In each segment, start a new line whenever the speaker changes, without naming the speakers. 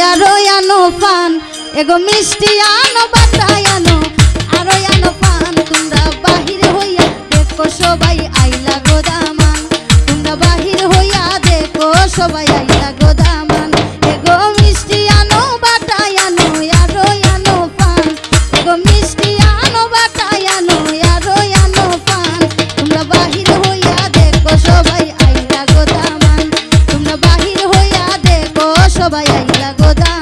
আরো আনো পান এগো মিষ্টি আনো বাটায় আনো আরো আনো পান তোমরা বাহির হইয়া দেখো সবাই আইলা গো দামান তোমরা বাহির হইয়া দেখো সবাই আইলা গো দামান এগো মিষ্টি আনো বাটায় আনো আরো আনো পান এগো মিষ্টি আনো বাটায় আনো আরো আনো পান তোমরা বাহির হইয়া দেখো সবাই আইলা গো দামান তোমরা বাহির হইয়া দেখো সবাই আইলা গো দামান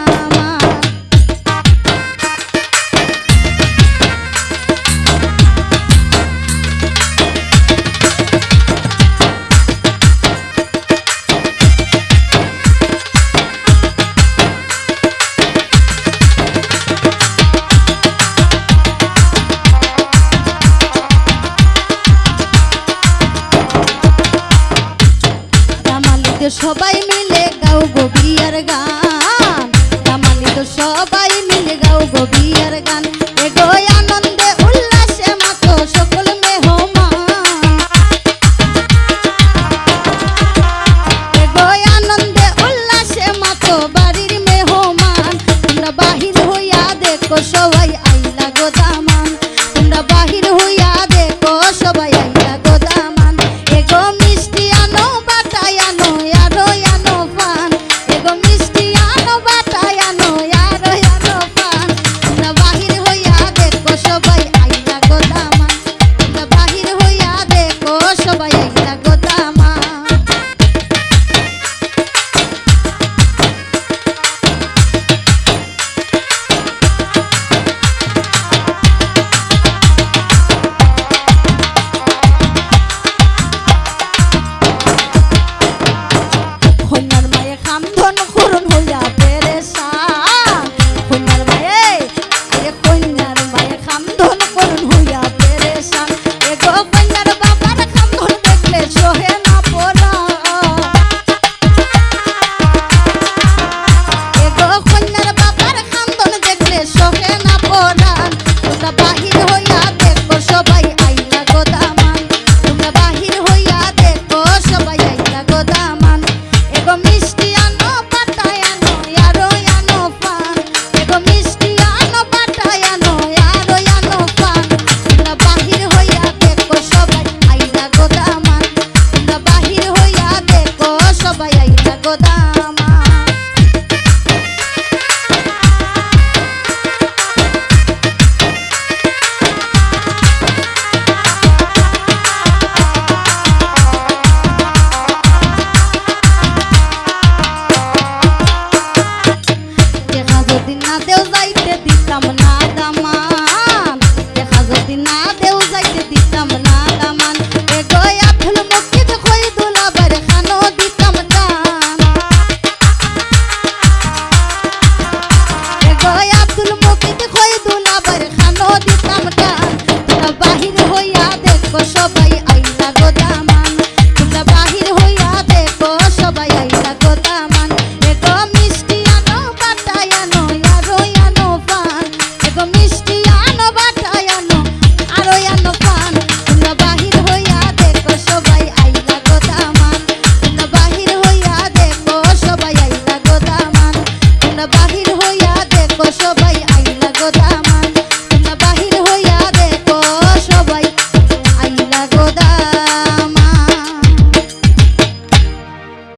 সবাই মিলে গাও গো বিয়ার গান কামালিত সবাই মিলে গাও গো বিয়ার গান এগো আনন্দে উল্লাসে মাতো সকল মেহমান এগো আনন্দে উল্লাসে মাতো বাড়ির মেহমান তোমরা বাহির হইয়া দেখো সবাই আইলা গো দামান তোমরা বাহির হইয়া